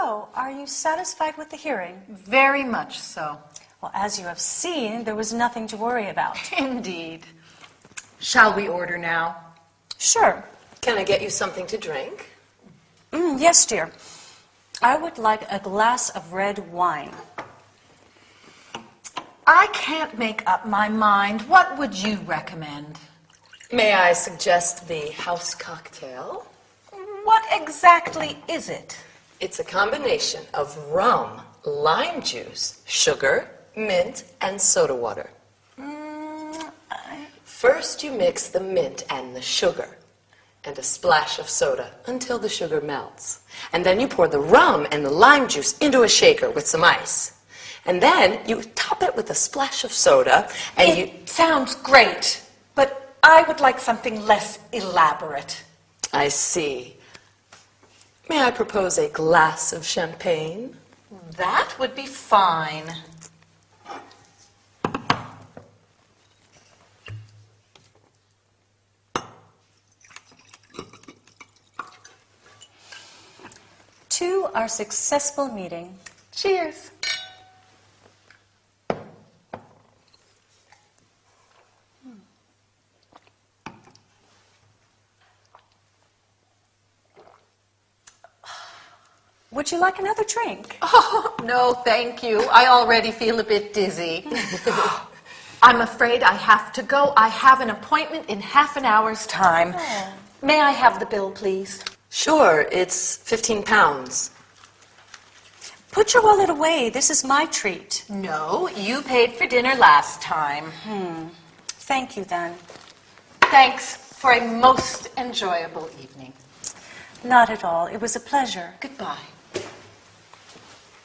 So, are you satisfied with the hearing? Very much so. Well, as you have seen, there was nothing to worry about. Indeed. Shall we order now? Sure. Can I get you something to drink? Yes, dear. I would like a glass of red wine. I can't make up my mind. What would you recommend? May I suggest the house cocktail? What exactly is it? It's a combination of rum, lime juice, sugar, mint, and soda water. First, you mix the mint and the sugar and a splash of soda until the sugar melts. And then you pour the rum and the lime juice into a shaker with some ice. And then you top it with a splash of soda and It sounds great, but I would like something less elaborate. I see. May I propose a glass of champagne? That would be fine. To our successful meeting. Cheers. Would you like another drink? Oh, no, thank you. I already feel a bit dizzy. I'm afraid I have to go. I have an appointment in half an hour's time. Oh. May I have the bill, please? Sure, it's 15 pounds. Put your wallet away. This is my treat. No, you paid for dinner last time. Thank you, then. Thanks for a most enjoyable evening. Not at all. It was a pleasure. Goodbye.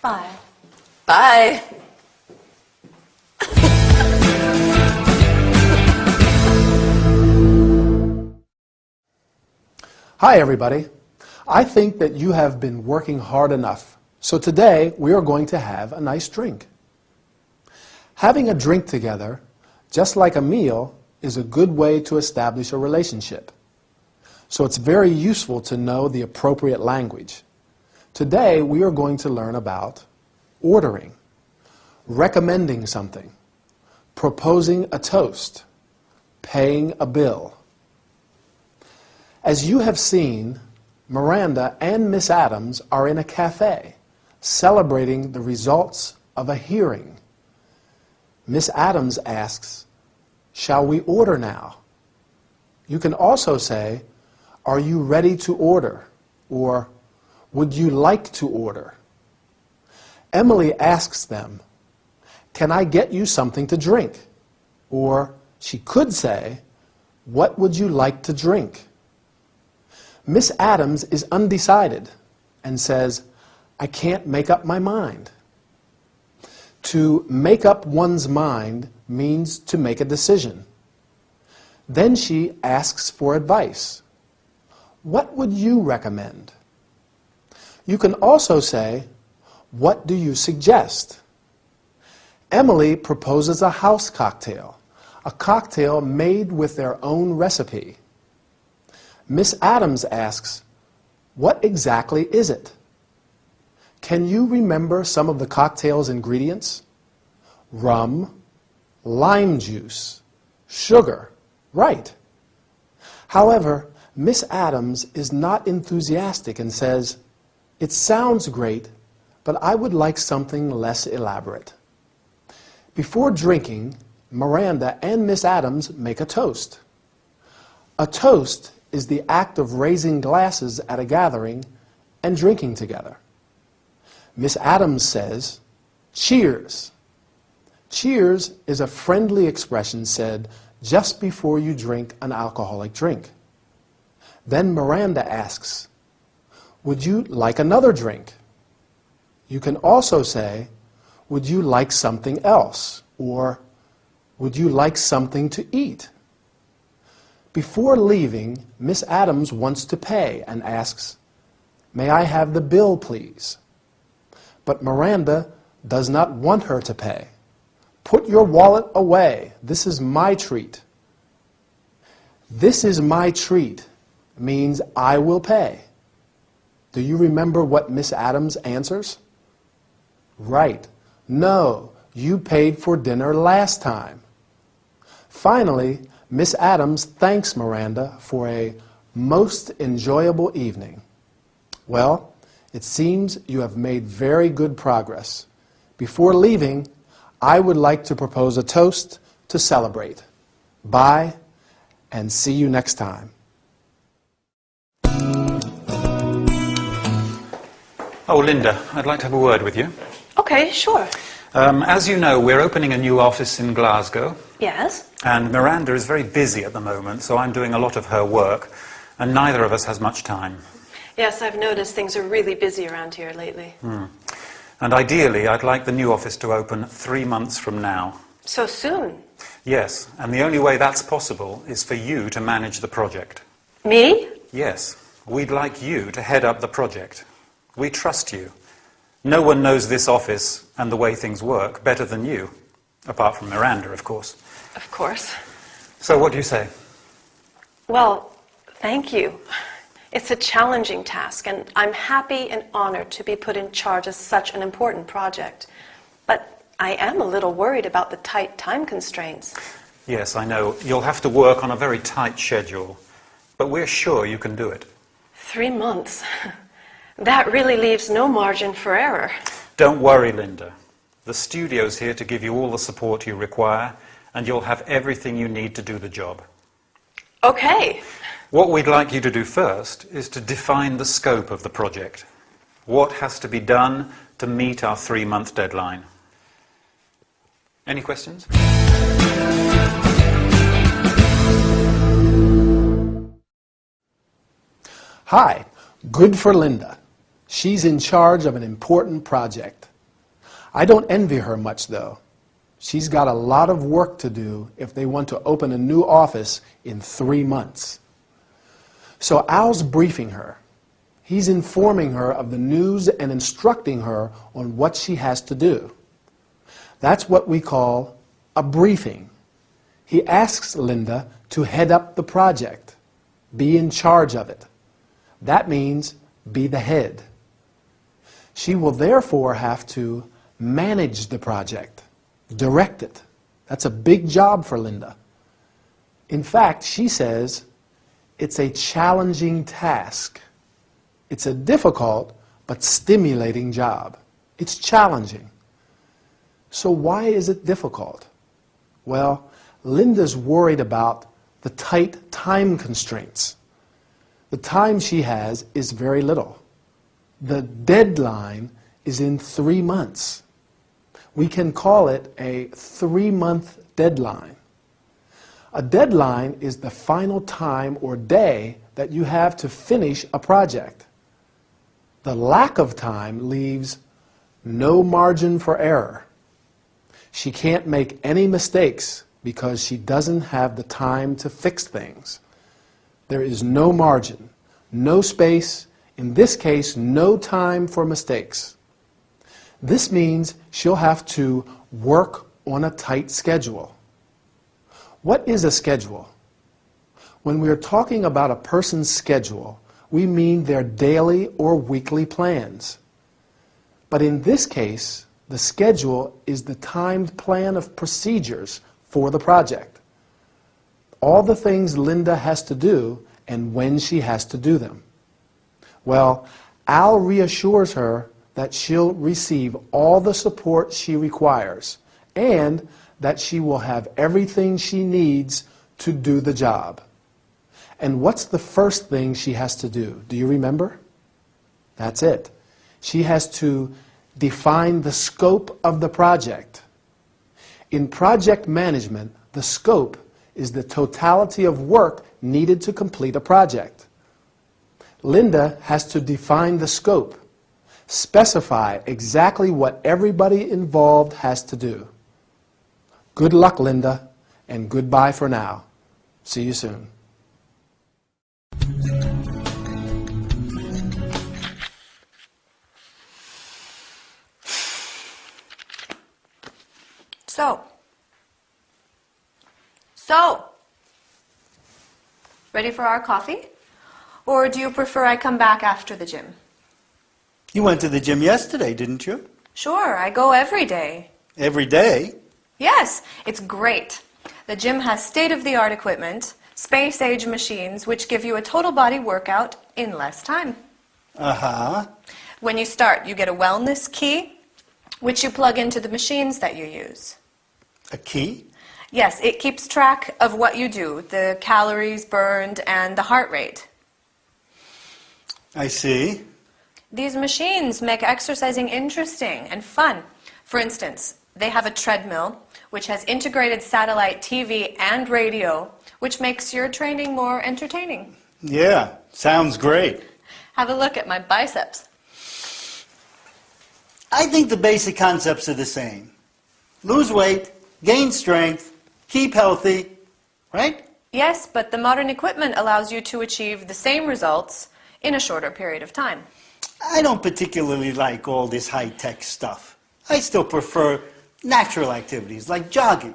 Bye. Bye. Hi, everybody. I think that you have been working hard enough. So today, we are going to have a nice drink. Having a drink together, just like a meal, is a good way to establish a relationship. So it's very useful to know the appropriate language. Today, we are going to learn about ordering, recommending something, proposing a toast, paying a bill. As you have seen, Miranda and Miss Adams are in a cafe celebrating the results of a hearing. Miss Adams asks, "Shall we order now?" You can also say, "Are you ready to order?" or "Would you like to order?" Emily asks them, "Can I get you something to drink?" Or she could say, "What would you like to drink?" Miss Adams is undecided and says, "I can't make up my mind." To make up one's mind means to make a decision. Then she asks for advice. "What would you recommend?" You can also say, "What do you suggest?" Emily proposes a house cocktail, a cocktail made with their own recipe. Miss Adams asks, "What exactly is it?" Can you remember some of the cocktail's ingredients? Rum, lime juice, sugar. Right. However, Miss Adams is not enthusiastic and says, "It sounds great, but I would like something less elaborate." Before drinking, Miranda and Miss Adams make a toast. A toast is the act of raising glasses at a gathering and drinking together. Miss Adams says, "Cheers." Cheers is a friendly expression said just before you drink an alcoholic drink. Then Miranda asks, "Would you like another drink?" You can also say, "Would you like something else?" or "Would you like something to eat?" Before leaving, Miss Adams wants to pay and asks, "May I have the bill, please?" But Miranda does not want her to pay. "Put your wallet away. This is my treat." "This is my treat" means I will pay. Do you remember what Miss Adams answers? Right. No, you paid for dinner last time. Finally, Miss Adams thanks Miranda for a most enjoyable evening. Well, it seems you have made very good progress. Before leaving, I would like to propose a toast to celebrate. Bye, and see you next time. Oh, Linda, I'd like to have a word with you. Okay, sure. As you know, we're opening a new office in Glasgow, Yes? and Miranda is very busy at the moment, so I'm doing a lot of her work, and neither of us has much time. Yes, I've noticed things are really busy around here lately. And ideally, I'd like the new office to open 3 months from now. So soon? Yes, and the only way that's possible is for you to manage the project. Me? Yes, we'd like you to head up the project. We trust you. No one knows this office and the way things work better than you, apart from Miranda, of course. Of course. So what do you say? Well, thank you. It's a challenging task, and I'm happy and honored to be put in charge of such an important project. But I am a little worried about the tight time constraints. Yes, I know. You'll have to work on a very tight schedule, but we're sure you can do it. 3 months. That really leaves no margin for error. Don't worry, Linda. The studio's here to give you all the support you require, and you'll have everything you need to do the job. Okay. What we'd like you to do first is to define the scope of the project. What has to be done to meet our 3-month deadline? Any questions? Hi, good for Linda. She's in charge of an important project. I don't envy her much, though. She's got a lot of work to do if they want to open a new office in 3 months. So Al's briefing her. He's informing her of the news and instructing her on what she has to do. That's what we call a briefing. He asks Linda to head up the project, be in charge of it. That means be the head. She will therefore have to manage the project, direct it. That's a big job for Linda. In fact, she says it's a challenging task. It's a difficult but stimulating job. It's challenging. So why is it difficult? Well, Linda's worried about the tight time constraints. The time she has is very little. The deadline is in 3 months. We can call it a 3-month deadline. A deadline is the final time or day that you have to finish a project. The lack of time leaves no margin for error. She can't make any mistakes because she doesn't have the time to fix things. There is no margin, no space, in this case, no time for mistakes. This means she'll have to work on a tight schedule. What is a schedule? When we are talking about a person's schedule, we mean their daily or weekly plans. But in this case, the schedule is the timed plan of procedures for the project. All the things Linda has to do and when she has to do them. Well, Al reassures her that she'll receive all the support she requires and that she will have everything she needs to do the job. And what's the first thing she has to do? Do you remember? That's it. She has to define the scope of the project. In project management, the scope is the totality of work needed to complete a project. Linda has to define the scope, specify exactly what everybody involved has to do. Good luck, Linda, and goodbye for now. See you soon. So, ready for our coffee? Or do you prefer I come back after the gym? You went to the gym yesterday, didn't you? Sure, I go every day. Every day? Yes, it's great. The gym has state-of-the-art equipment, space-age machines, which give you a total body workout in less time. Uh-huh. When you start, you get a wellness key, which you plug into the machines that you use. A key? Yes, it keeps track of what you do, the calories burned and the heart rate. I see. These machines make exercising interesting and fun. For instance, they have a treadmill, which has integrated satellite TV and radio, which makes your training more entertaining. Yeah, sounds great. Have a look at my biceps. I think the basic concepts are the same. Lose weight, gain strength, keep healthy, right? Yes, but the modern equipment allows you to achieve the same results in a shorter period of time. I don't particularly like all this high-tech stuff. I still prefer natural activities like jogging.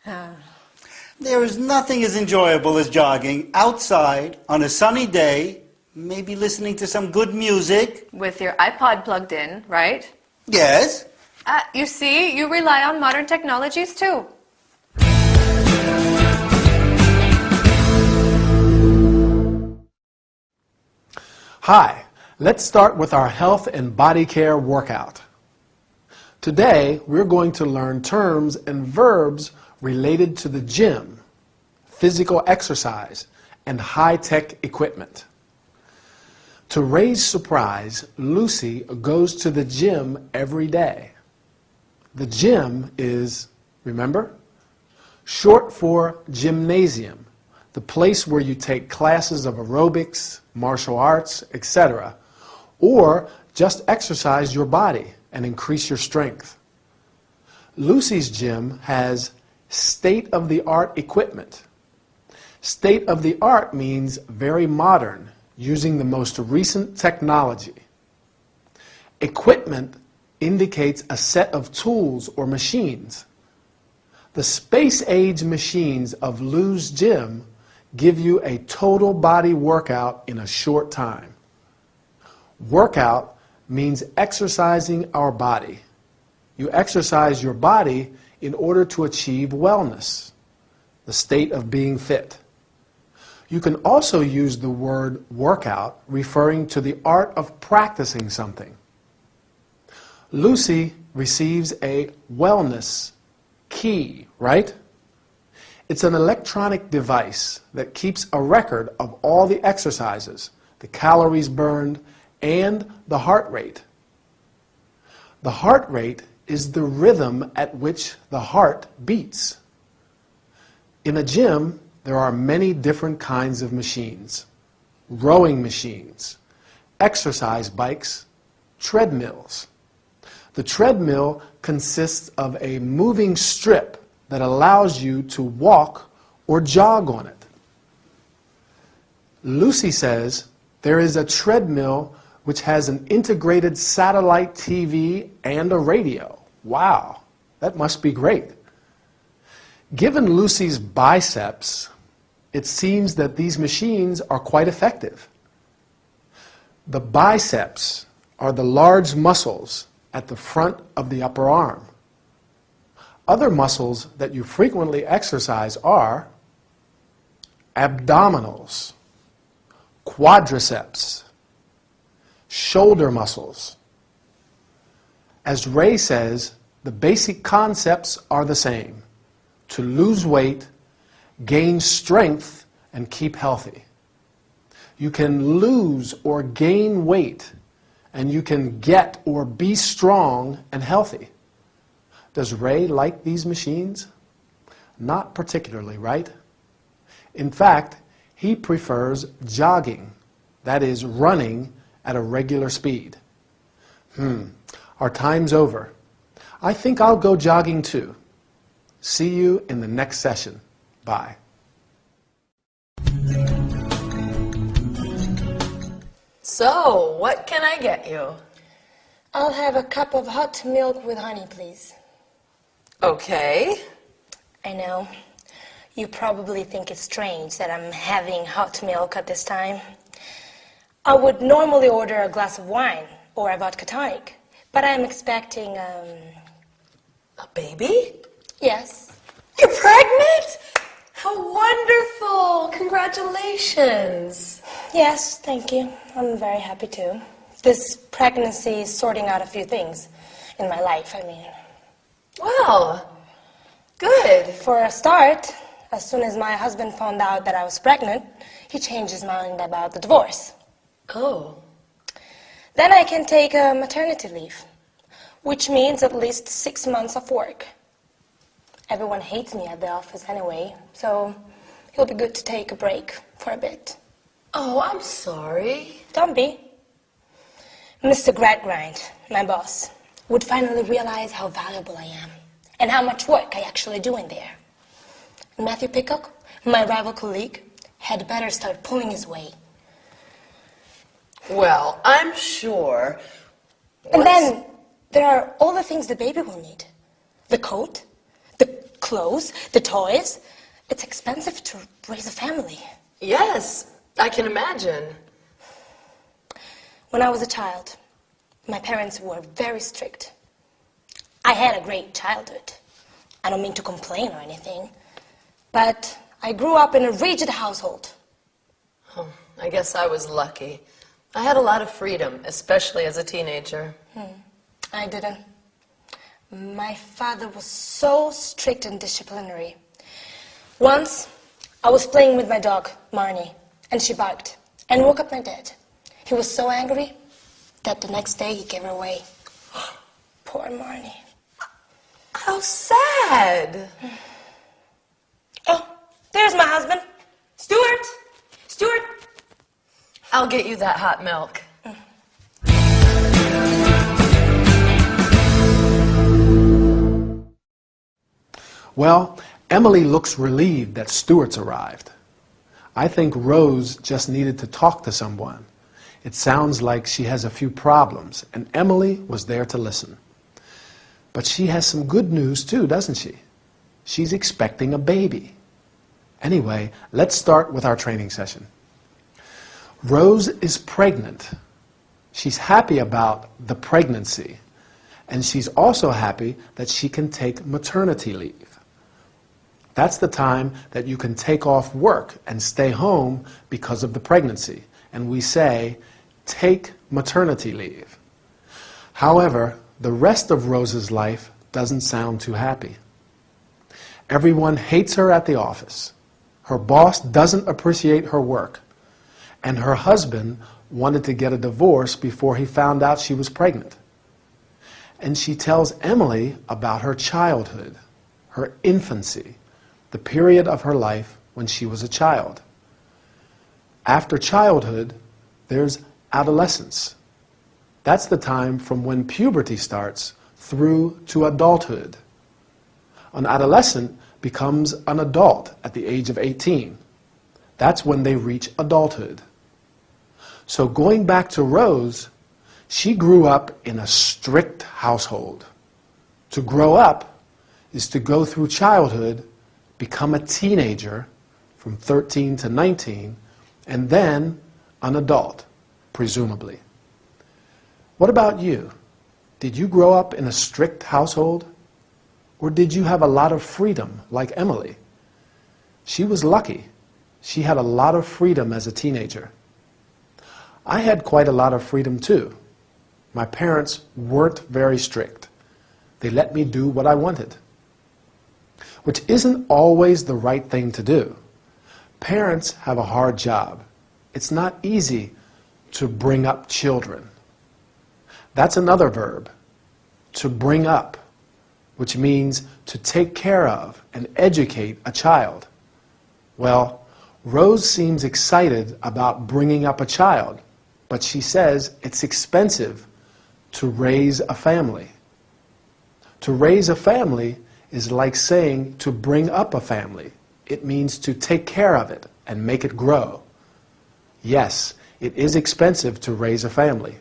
There is nothing as enjoyable as jogging outside on a sunny day, maybe listening to some good music. With your iPod plugged in, right? Yes. You see, you rely on modern technologies too. Hi, let's start with our health and body care workout. Today, we're going to learn terms and verbs related to the gym, physical exercise, and high-tech equipment. To Ray's surprise, Lucy goes to the gym every day. The gym is, remember, short for gymnasium, the place where you take classes of aerobics, martial arts, etc., or just exercise your body and increase your strength. Lucy's gym has state-of-the-art equipment. State-of-the-art means very modern, using the most recent technology. Equipment indicates a set of tools or machines. The space-age machines of Lou's gym give you a total body workout in a short time. Workout means exercising our body. You exercise your body in order to achieve wellness, the state of being fit. You can also use the word workout referring to the art of practicing something. Lucy receives a wellness key, right? It's an electronic device that keeps a record of all the exercises, the calories burned, and the heart rate. The heart rate is the rhythm at which the heart beats. In a gym, there are many different kinds of machines: rowing machines, exercise bikes, treadmills. The treadmill consists of a moving strip that allows you to walk or jog on it. Lucy says there is a treadmill which has an integrated satellite TV and a radio. Wow, that must be great. Given Lucy's biceps, it seems that these machines are quite effective. The biceps are the large muscles at the front of the upper arm. Other muscles that you frequently exercise are abdominals, quadriceps, shoulder muscles. As Ray says, the basic concepts are the same: to lose weight, gain strength, and keep healthy. You can lose or gain weight, and you can get or be strong and healthy. Does Ray like these machines? Not particularly, right? In fact, he prefers jogging, that is, running at a regular speed. Our time's over. I think I'll go jogging too. See you in the next session. Bye. So, what can I get you? I'll have a cup of hot milk with honey, please. Okay. I know. You probably think it's strange that I'm having hot milk at this time. I would normally order a glass of wine or a vodka tonic. But I'm expecting, A baby? yes. You're pregnant? How wonderful! Congratulations! Yes, thank you. I'm very happy too. This pregnancy is sorting out a few things in my life, I mean. Well, good. For a start, as soon as my husband found out that I was pregnant, he changed his mind about the divorce. Oh. Then I can take a maternity leave, which means at least 6 months of work. Everyone hates me at the office anyway, so it'll be good to take a break for a bit. Oh, I'm sorry. Don't be. Mr. Gradgrind, my boss, would finally realize how valuable I am and how much work I actually do in there. Matthew Peacock, my rival colleague, had better start pulling his weight. Well, I'm sure. And then there are all the things the baby will need. The coat, the clothes, the toys. It's expensive to raise a family. Yes, I can imagine. When I was a child, my parents were very strict. I had a great childhood. I don't mean to complain or anything, but I grew up in a rigid household. Oh, I guess I was lucky. I had a lot of freedom, especially as a teenager. I didn't. My father was so strict and disciplinary. Once, I was playing with my dog, Marnie, and she barked and woke up my dad. He was so angry that the next day he gave her away. Poor Marnie. How sad. Oh, there's my husband. Stuart! Stuart! I'll get you that hot milk. Well, Emily looks relieved that Stuart's arrived. I think Rose just needed to talk to someone. It sounds like she has a few problems, and Emily was there to listen. But she has some good news too, doesn't she? She's expecting a baby. Anyway, let's start with our training session. Rose is pregnant. She's happy about the pregnancy, and she's also happy that she can take maternity leave. That's the time that you can take off work and stay home because of the pregnancy. And we say, take maternity leave. However, the rest of Rose's life doesn't sound too happy. Everyone hates her at the office. Her boss doesn't appreciate her work. And her husband wanted to get a divorce before he found out she was pregnant. And she tells Emily about her childhood, her infancy, the period of her life when she was a child. After childhood, there's adolescence. That's the time from when puberty starts through to adulthood. An adolescent becomes an adult at the age of 18. That's when they reach adulthood. So going back to Rose, she grew up in a strict household. To grow up is to go through childhood, become a teenager from 13 to 19, and then an adult, presumably. What about you? Did you grow up in a strict household? Or did you have a lot of freedom, like Emily? She was lucky. She had a lot of freedom as a teenager. I had quite a lot of freedom too. My parents weren't very strict. They let me do what I wanted, which isn't always the right thing to do. Parents have a hard job. It's not easy to bring up children. That's another verb, to bring up, which means to take care of and educate a child. Well, Rose seems excited about bringing up a child, but she says it's expensive to raise a family. To raise a family is like saying to bring up a family. It means to take care of it and make it grow. Yes, it is expensive to raise a family,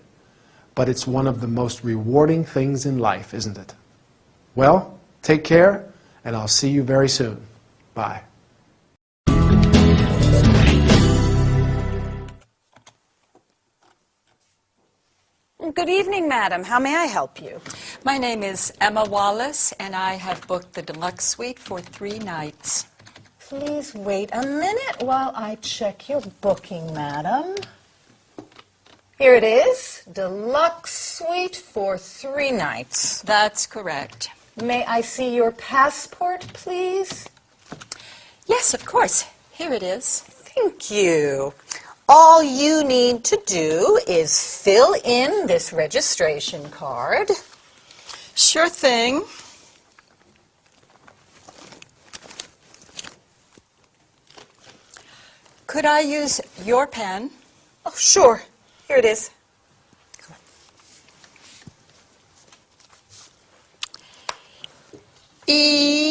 but it's one of the most rewarding things in life, isn't it? Well, take care, and I'll see you very soon. Bye. Good evening, madam. How may I help you? My name is Emma Wallace, and I have booked the deluxe suite for 3 nights. Please wait a minute while I check your booking, madam. Here it is, deluxe suite for 3 nights. That's correct. May I see your passport, please? Yes, of course. Here it is. Thank you. All you need to do is fill in this registration card. Sure thing. Could I use your pen? Oh, sure. Here it is. EMMAWALLACE.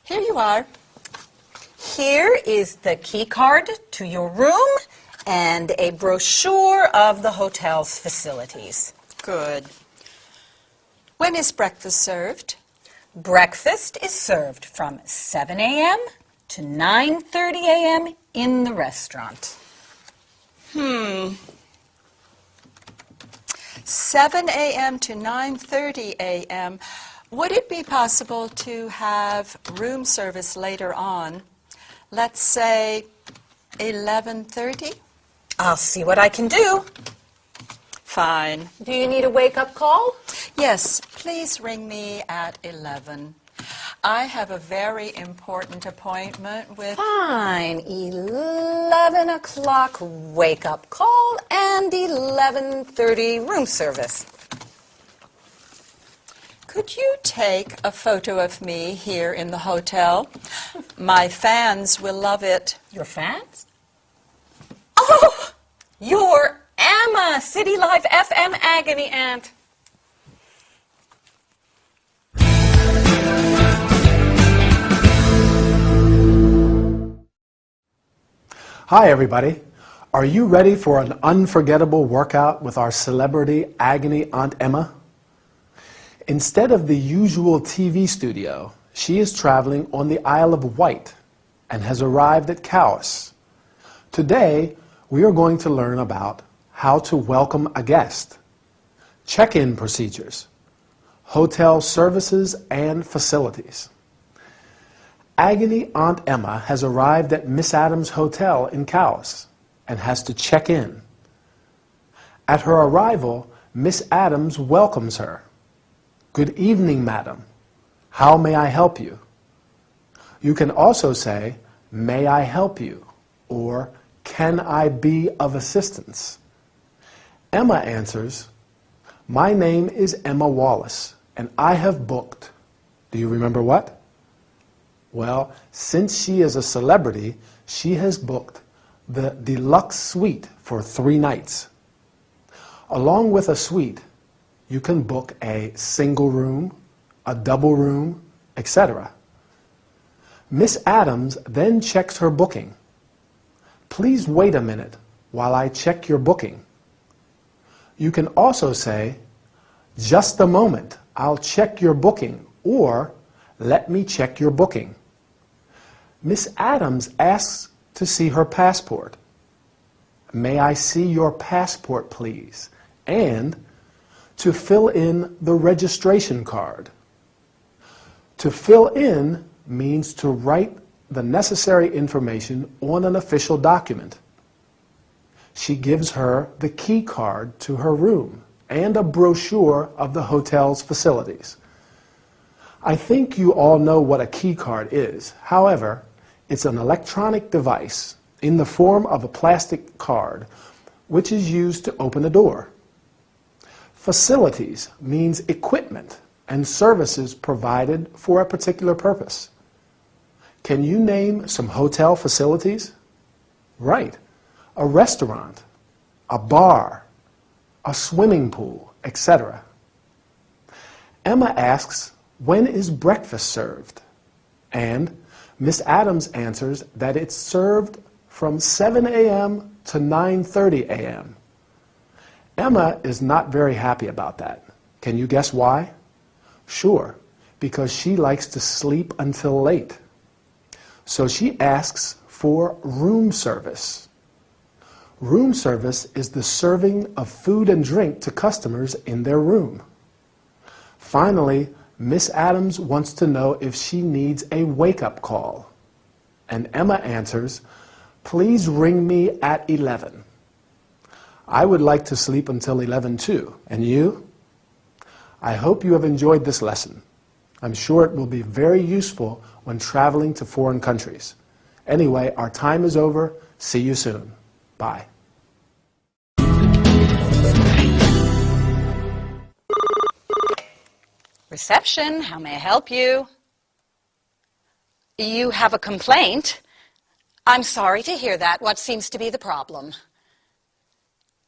Here you are. Here is the key card to your room and a brochure of the hotel's facilities. Good. When is breakfast served? Breakfast is served from 7 a.m. to 9:30 a.m. in the restaurant. 7 a.m. to 9:30 a.m. Would it be possible to have room service later on? Let's say 11:30? I'll see what I can do. Fine. Do you need a wake-up call? Yes, please ring me at 11. I have a very important appointment with... Fine. 11 o'clock wake-up call and 11:30 room service. Could you take a photo of me here in the hotel? My fans will love it. Your fans? Oh, you're Emma, City Life FM Agony Aunt. Hi, everybody. Are you ready for an unforgettable workout with our celebrity agony Aunt Emma? Instead of the usual TV studio, she is traveling on the Isle of Wight and has arrived at Cowes. Today, we are going to learn about how to welcome a guest, check-in procedures, hotel services and facilities. Agony Aunt Emma has arrived at Miss Adams' hotel in Cowes and has to check in. At her arrival, Miss Adams welcomes her. Good evening, madam. How may I help you? You can also say, may I help you? Or, can I be of assistance? Emma answers, my name is Emma Wallace, and I have booked. Do you remember what? Well, since she is a celebrity, she has booked the deluxe suite for 3 nights. Along with a suite, you can book a single room, a double room, etc. Miss Adams then checks her booking. Please wait a minute while I check your booking. You can also say, just a moment, I'll check your booking, or let me check your booking. Miss Adams asks to see her passport. May I see your passport, please? And to fill in the registration card. To fill in means to write the necessary information on an official document. She gives her the key card to her room and a brochure of the hotel's facilities. I think you all know what a key card is. However, it's an electronic device in the form of a plastic card which is used to open a door. Facilities means equipment and services provided for a particular purpose. Can you name some hotel facilities? Right. A restaurant, a bar, a swimming pool, etc. Emma asks, when is breakfast served? And Miss Adams answers that it's served from 7 a.m. to 9:30 a.m. Emma is not very happy about that. Can you guess why? Sure, because she likes to sleep until late. So she asks for room service. Room service is the serving of food and drink to customers in their room. Finally, Miss Adams wants to know if she needs a wake-up call. And Emma answers, "Please ring me at 11. I would like to sleep until 11 too. And you? I hope you have enjoyed this lesson. I'm sure it will be very useful when traveling to foreign countries. Anyway, our time is over. See you soon. Bye." Reception, how may I help you? You have a complaint? I'm sorry to hear that. What seems to be the problem?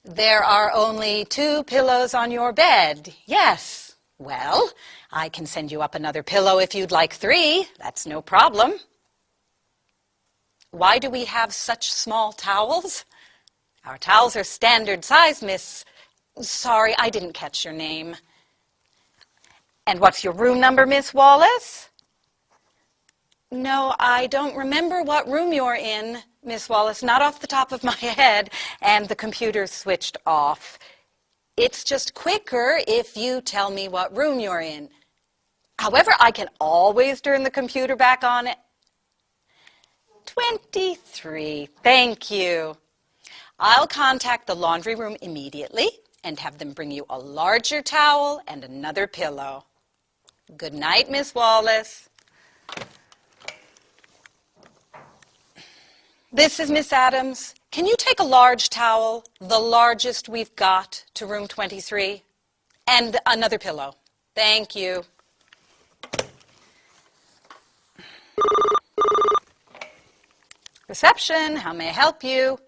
There are only 2 pillows on your bed. Yes. Well, I can send you up another pillow if you'd like 3. That's no problem. Why do we have such small towels? Our towels are standard size, miss. Sorry, I didn't catch your name. And what's your room number, Miss Wallace? No, I don't remember what room you're in, Miss Wallace, not off the top of my head, and the computer's switched off. It's just quicker if you tell me what room you're in. However, I can always turn the computer back on. 23, thank you. I'll contact the laundry room immediately and have them bring you a larger towel and another pillow. Good night, Miss Wallace. This is Miss Adams. Can you take a large towel, the largest we've got, to room 23? And another pillow. Thank you. Reception, how may I help you?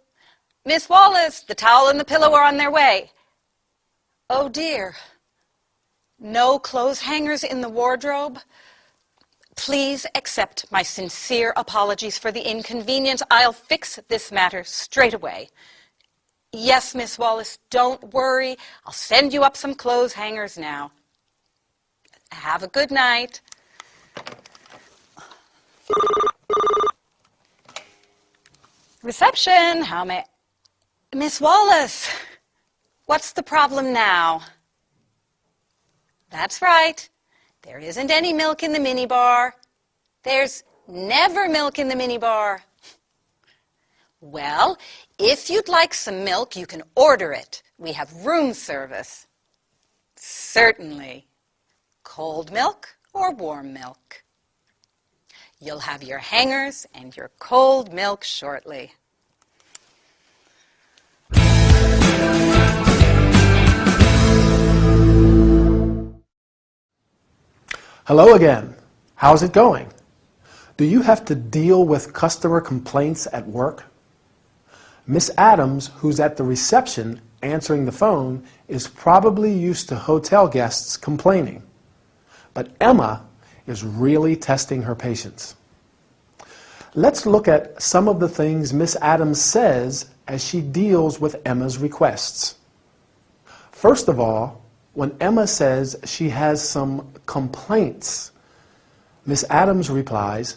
Miss Wallace, the towel and the pillow are on their way. Oh dear. No clothes hangers in the wardrobe? Please accept my sincere apologies for the inconvenience. I'll fix this matter straight away. Yes, Miss Wallace, don't worry. I'll send you up some clothes hangers now. Have a good night. Reception, how may... Miss Wallace, what's the problem now? That's right. There isn't any milk in the minibar. There's never milk in the minibar. Well, if you'd like some milk, you can order it. We have room service. Certainly. Cold milk or warm milk. You'll have your hangers and your cold milk shortly. Hello again. How's it going? Do you have to deal with customer complaints at work? Miss Adams, who's at the reception answering the phone, is probably used to hotel guests complaining. But Emma is really testing her patience. Let's look at some of the things Miss Adams says as she deals with Emma's requests. First of all, when Emma says she has some complaints, Miss Adams replies,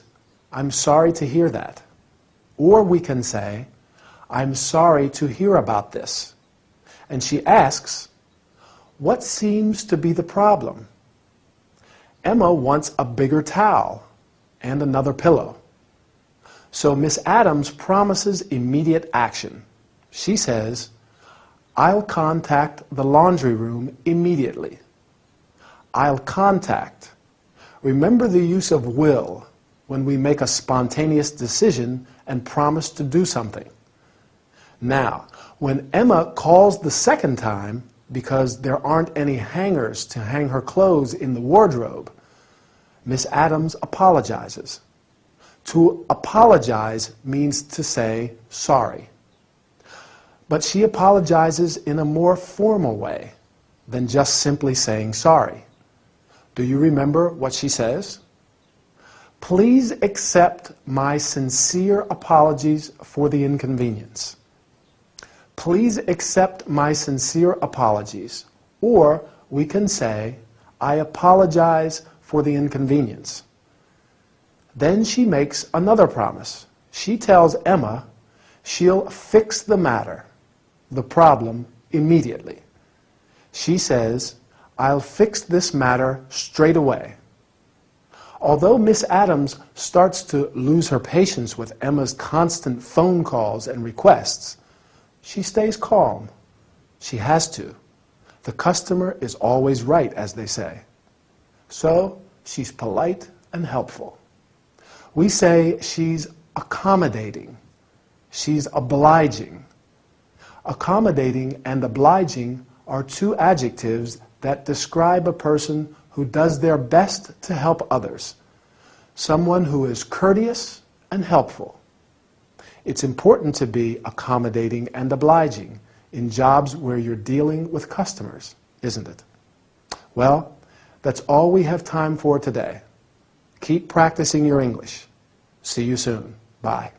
"I'm sorry to hear that." Or we can say, "I'm sorry to hear about this." And she asks, "What seems to be the problem?" Emma wants a bigger towel and another pillow. So Miss Adams promises immediate action. She says, "I'll contact the laundry room immediately." I'll contact. Remember the use of will when we make a spontaneous decision and promise to do something. Now, when Emma calls the second time because there aren't any hangers to hang her clothes in the wardrobe, Miss Adams apologizes. To apologize means to say sorry. But she apologizes in a more formal way than just simply saying sorry. Do you remember what she says? "Please accept my sincere apologies for the inconvenience." Please accept my sincere apologies. Or we can say, "I apologize for the inconvenience. Then she makes another promise. She tells Emma she'll fix the matter, the problem, immediately. She says, "I'll fix this matter straight away." Although Miss Adams starts to lose her patience with Emma's constant phone calls and requests, she stays calm. She has to. The customer is always right, as they say. So she's polite and helpful. We say she's accommodating. She's obliging. Accommodating and obliging are two adjectives that describe a person who does their best to help others. Someone who is courteous and helpful. It's important to be accommodating and obliging in jobs where you're dealing with customers, isn't it? Well, that's all we have time for today. Keep practicing your English. See you soon. Bye.